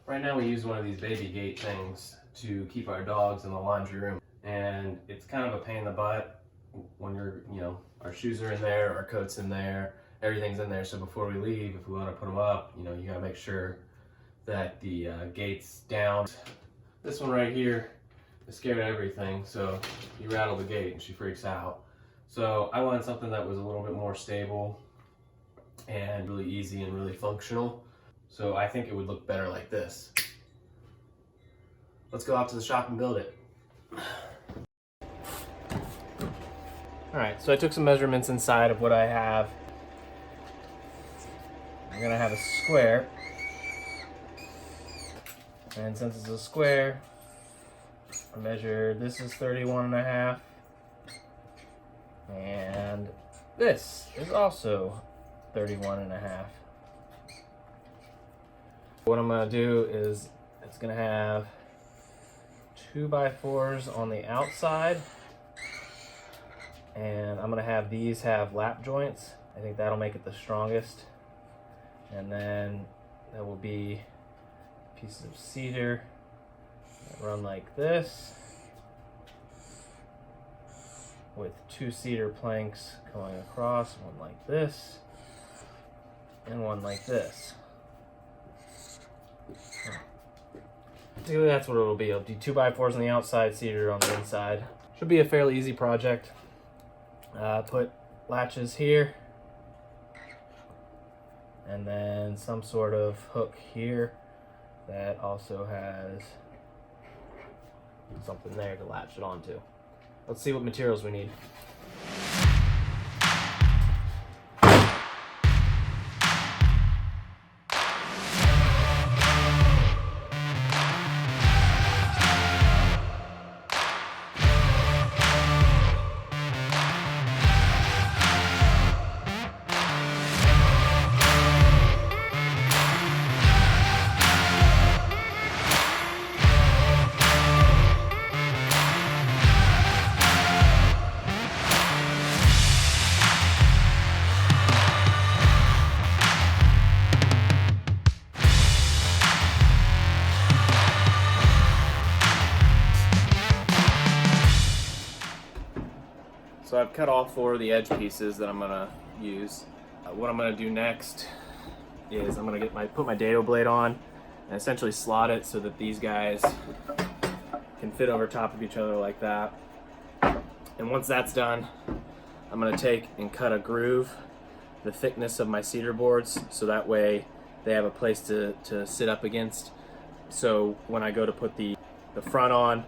Right now we use one of these baby gate things to keep our dogs in the laundry room. And it's kind of a pain in the butt when our shoes are in there, our coat's in there, everything's in there. So before we leave, if we want to put them up, you gotta make sure that the gate's down. This one right here is scared of everything, so you rattle the gate and she freaks out. So I wanted something that was a little bit more stable and really easy and really functional. So I think it would look better like this. Let's go out to the shop and build it. Alright, so I took some measurements inside of what I have. I'm gonna have a square. And since it's a square, I measured this is 31.5. And this is also 31.5. What I'm gonna do is it's gonna have 2x4s on the outside, and I'm gonna have these have lap joints. I think that'll make it the strongest. And then there will be pieces of cedar that run like this, with 2 cedar planks going across, one like this and one like this. Basically that's what it'll be. It'll be 2x4s on the outside, cedar on the inside. Should be a fairly easy project. Put latches here, and then some sort of hook here that also has something there to latch it onto. Let's see what materials we need. So I've cut all 4 of the edge pieces that I'm gonna use. What I'm gonna do next is I'm gonna put my dado blade on and essentially slot it so that these guys can fit over top of each other like that. And once that's done, I'm gonna take and cut a groove the thickness of my cedar boards, so that way they have a place to sit up against. So when I go to put the front on,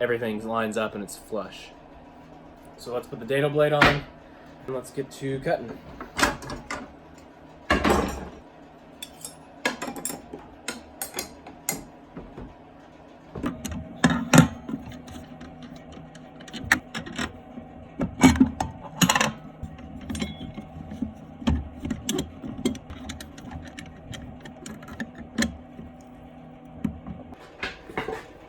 everything lines up and it's flush. So let's put the dado blade on and let's get to cutting.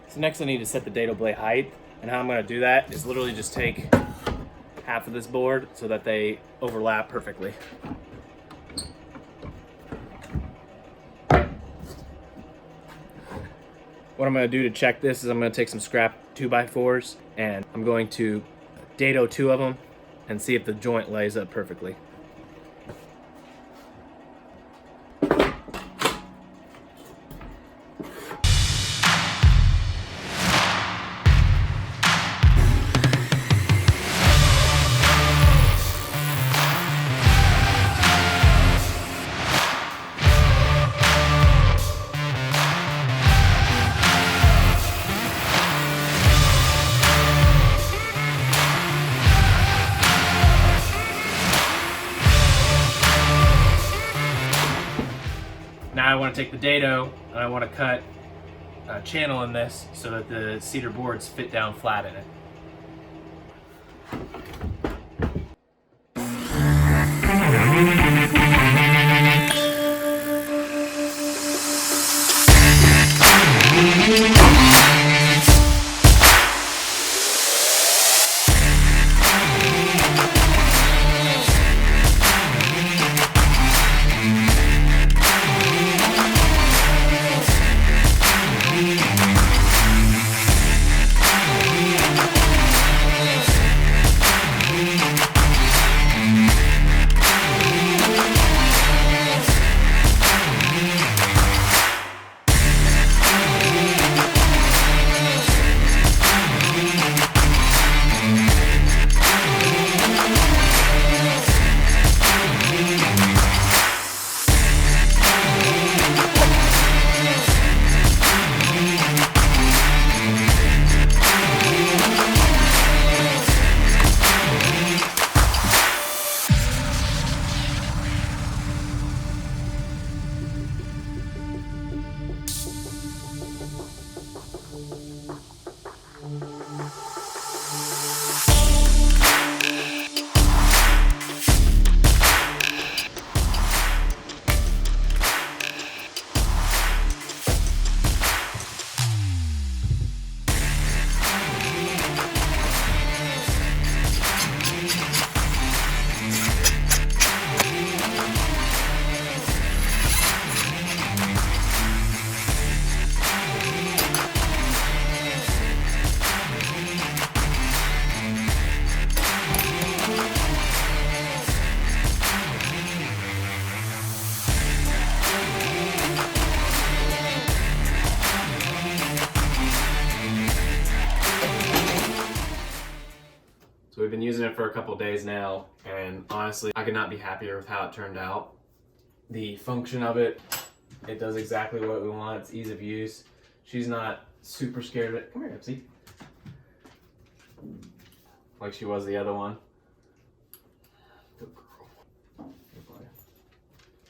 So next I need to set the dado blade height, and how I'm going to do that is literally just take half of this board so that they overlap perfectly. What I'm going to do to check this is I'm going to take some scrap 2x4s and I'm going to dado 2 of them and see if the joint lays up perfectly. Now I want to take the dado and I want to cut a channel in this so that the cedar boards fit down flat in it. it for a couple days now, and honestly, I could not be happier with how it turned out. The function of it, it does exactly what we want. It's ease of use. She's not super scared of it. Come here, Ipsy. Like she was the other one. Good girl. Good boy.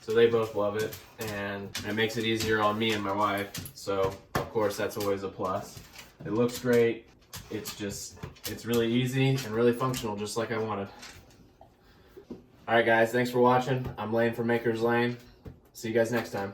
So they both love it, and it makes it easier on me and my wife. So of course that's always a plus. It looks great. It's really easy and really functional, just like I wanted. All right, guys, thanks for watching. I'm Lane from Maker's Lane. See you guys next time.